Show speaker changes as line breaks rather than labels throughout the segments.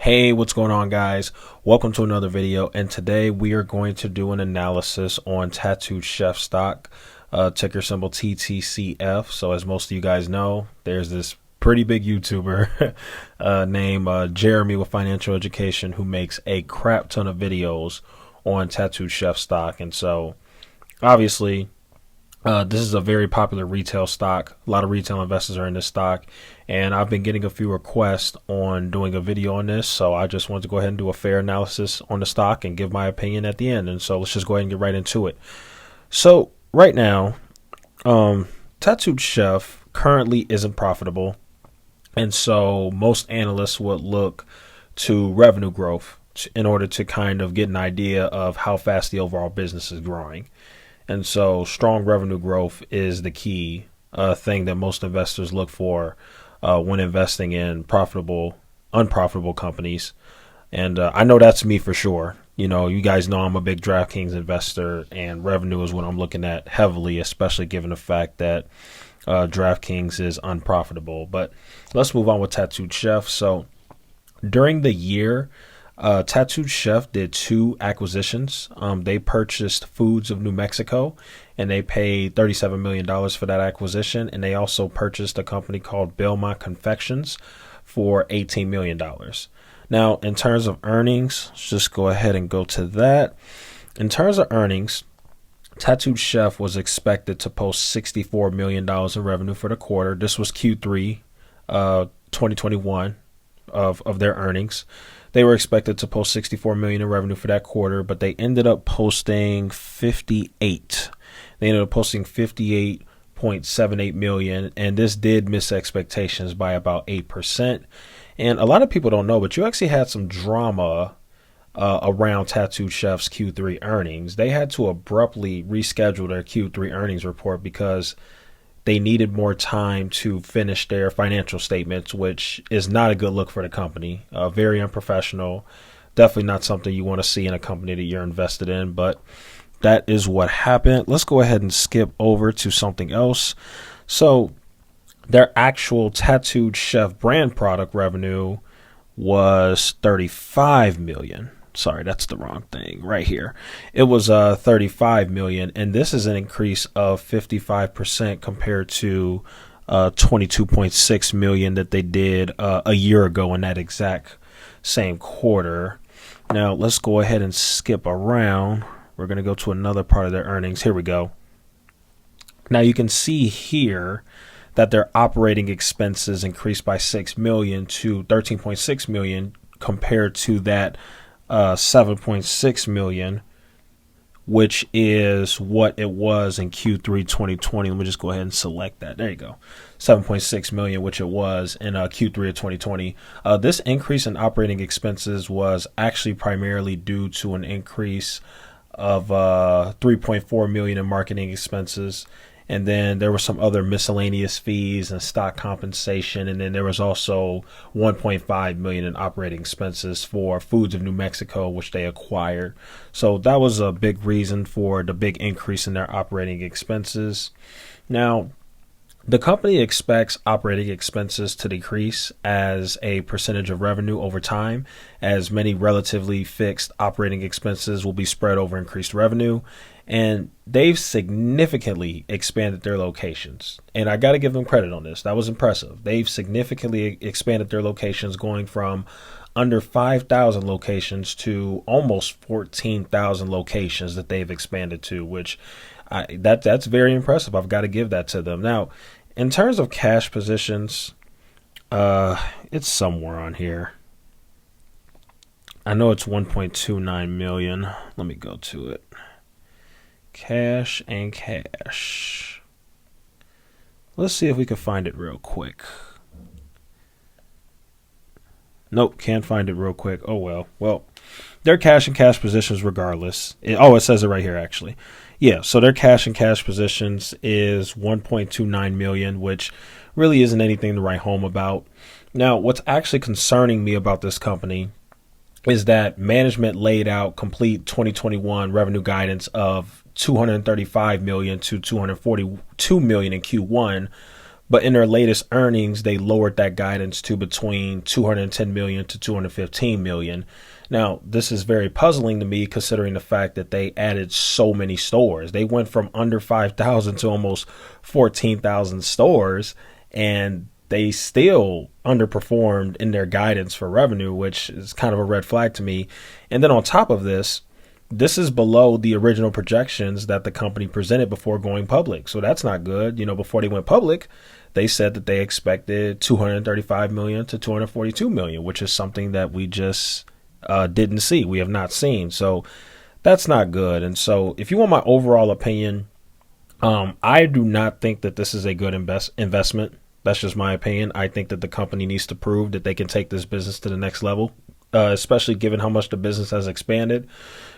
Hey, what's going on, guys? Welcome to another video, and today we are going to do an analysis on Tattooed Chef stock, ticker symbol TTCF. So as most of you guys know, there's this pretty big YouTuber named Jeremy with Financial Education who makes a crap ton of videos on Tattooed Chef stock. And so obviously this is a very popular retail stock. A lot of retail investors are in this stock, and I've been getting a few requests on doing a video on this. So I just wanted to go ahead and do a fair analysis on the stock and give my opinion at the end. And so let's just go ahead and get right into it. So right now, Tattooed Chef currently isn't profitable. And so most analysts would look to revenue growth in order to kind of get an idea of how fast the overall business is growing. And so strong revenue growth is the key thing that most investors look for when investing in unprofitable companies. And I know that's me for sure. You know, you guys know I'm a big DraftKings investor, and revenue is what I'm looking at heavily, especially given the fact that DraftKings is unprofitable. But let's move on with Tattooed Chef. So during the year, Tattooed Chef did two acquisitions. They purchased Foods of New Mexico, and they paid $37 million for that acquisition. And they also purchased a company called Belmont Confections for $18 million. Now, in terms of earnings, let's just go ahead and go to that. In terms of earnings, Tattooed Chef was expected to post $64 million in revenue for the quarter. This was Q3 2021 of their earnings. They were expected to post $64 million in revenue for that quarter, but they ended up posting 58. They ended up posting $58.78 million, and this did miss expectations by about 8%. And a lot of people don't know, but you actually had some drama around Tattooed Chef's Q3 earnings. They had to abruptly reschedule their Q3 earnings report because they needed more time to finish their financial statements, which is not a good look for the company. Very unprofessional. Definitely not something you want to see in a company that you're invested in, but that is what happened. Let's go ahead and skip over to something else. So their actual Tattooed Chef brand product revenue was $35 million. Sorry, that's the wrong thing right here. It was $35 million, and this is an increase of 55% compared to $22.6 million that they did a year ago in that exact same quarter. Now, let's go ahead and skip around. We're going to go to another part of their earnings. Here we go. Now, you can see here that their operating expenses increased by $6 million to $13.6 million compared to that $7.6 million, which is what it was in Q3 2020. Let me just go ahead and select that. There you go. $7.6 million, which it was in Q3 of 2020. This increase in operating expenses was actually primarily due to an increase of $3.4 million in marketing expenses. And then there were some other miscellaneous fees and stock compensation. And then there was also $1.5 million in operating expenses for Foods of New Mexico, which they acquired. So that was a big reason for the big increase in their operating expenses. Now, the company expects operating expenses to decrease as a percentage of revenue over time, as many relatively fixed operating expenses will be spread over increased revenue. And they've significantly expanded their locations. And I got to give them credit on this. That was impressive. They've significantly expanded their locations, going from under 5,000 locations to almost 14,000 locations that they've expanded to, which that's very impressive. I've got to give that to them. Now, in terms of cash positions, it's somewhere on here. I know it's 1.29 million. Let me go to it. Cash and cash. Let's see if we can find it real quick. Nope, can't find it real quick. Oh, well. Well, their cash and cash positions regardless. It says it right here, actually. Yeah, so their cash and cash positions is 1.29 million, which really isn't anything to write home about. Now, what's actually concerning me about this company is that management laid out complete 2021 revenue guidance of $235 million to $242 million in Q1, But in their latest earnings, they lowered that guidance to between 210 million to 215 million. Now, this is very puzzling to me considering the fact that they added so many stores. They went from under 5,000 to almost 14,000 stores, and they still underperformed in their guidance for revenue, which is kind of a red flag to me. And then on top of this, this is below the original projections that the company presented before going public. So that's not good. Before they went public, they said that they expected 235 million to 242 million, which is something that we just didn't see. We have not seen. So that's not good. And so if you want my overall opinion, I do not think that this is a good investment. That's just my opinion. I think that the company needs to prove that they can take this business to the next level, especially given how much the business has expanded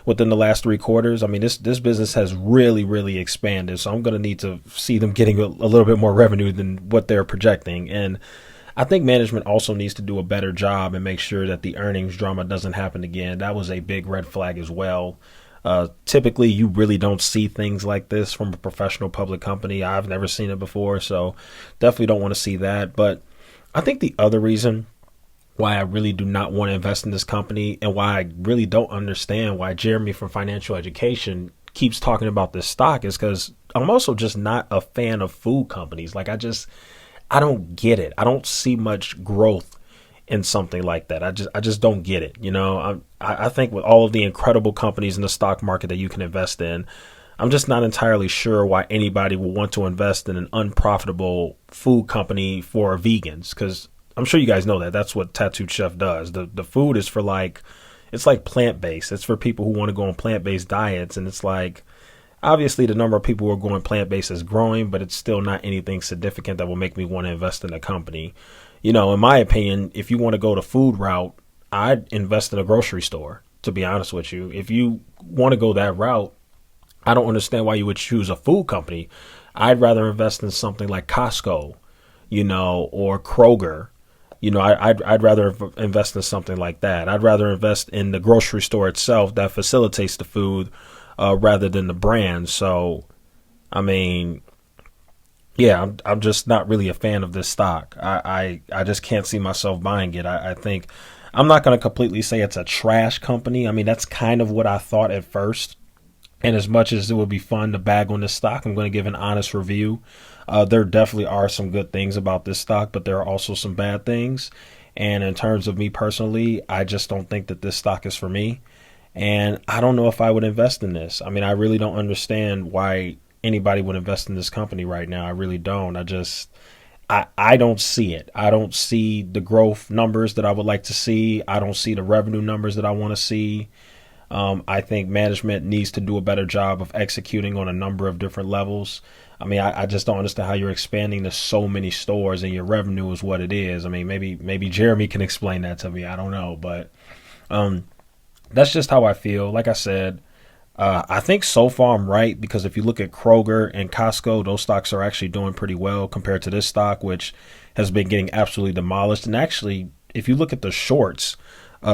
within the last 3 quarters. I mean, this business has really, really expanded. So I'm going to need to see them getting a little bit more revenue than what they're projecting. And I think management also needs to do a better job and make sure that the earnings drama doesn't happen again. That was a big red flag as well. Typically, you really don't see things like this from a professional public company. I've never seen it before, so definitely don't want to see that. But I think the other reason why I really do not want to invest in this company, and why I really don't understand why Jeremy from Financial Education keeps talking about this stock, is because I'm also just not a fan of food companies. Like, I don't get it. I don't see much growth in something like that. I just don't get it. I think with all of the incredible companies in the stock market that you can invest in, I'm just not entirely sure why anybody will want to invest in an unprofitable food company for vegans, because I'm sure you guys know that that's what Tattooed Chef does. The food is for it's like plant-based. It's for people who want to go on plant-based diets. And it's like, obviously the number of people who are going plant-based is growing, but it's still not anything significant that will make me want to invest in a company. In my opinion, if you want to go the food route, I'd invest in a grocery store, to be honest with you. If you want to go that route, I don't understand why you would choose a food company. I'd rather invest in something like Costco, or Kroger. I'd rather invest in something like that. I'd rather invest in the grocery store itself that facilitates the food rather than the brand. So, I mean, yeah, I'm just not really a fan of this stock. I just can't see myself buying it. I think I'm not going to completely say it's a trash company. I mean, that's kind of what I thought at first. And as much as it would be fun to bag on this stock, I'm going to give an honest review. There definitely are some good things about this stock, but there are also some bad things. And in terms of me personally, I just don't think that this stock is for me. And I don't know if I would invest in this. I mean, I really don't understand why anybody would invest in this company right now. I really don't. I don't see it. I don't see the growth numbers that I would like to see. I don't see the revenue numbers that I want to see. I think management needs to do a better job of executing on a number of different levels. I mean, I just don't understand how you're expanding to so many stores and your revenue is what it is. I mean, maybe Jeremy can explain that to me. I don't know, but that's just how I feel. Like I said, I think so far I'm right, because if you look at Kroger and Costco, those stocks are actually doing pretty well compared to this stock, which has been getting absolutely demolished. And actually, if you look at the shorts,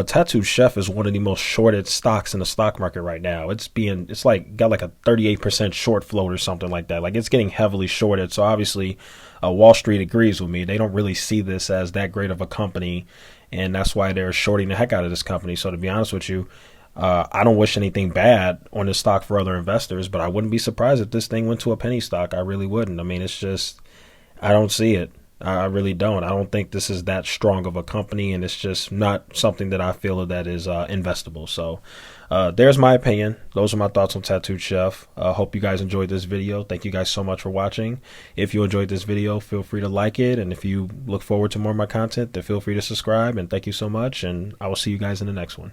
Tattooed Chef is one of the most shorted stocks in the stock market right now. It's got like a 38% short float or something like that. Like, it's getting heavily shorted. So obviously, Wall Street agrees with me. They don't really see this as that great of a company, and that's why they're shorting the heck out of this company. So to be honest with you, I don't wish anything bad on this stock for other investors, but I wouldn't be surprised if this thing went to a penny stock. I really wouldn't. I mean, it's just, I don't see it. I really don't. I don't think this is that strong of a company, and it's just not something that I feel that is investable. So there's my opinion. Those are my thoughts on Tattooed Chef. Hope you guys enjoyed this video. Thank you guys so much for watching. If you enjoyed this video, feel free to like it. And if you look forward to more of my content, then feel free to subscribe. And thank you so much. And I will see you guys in the next one.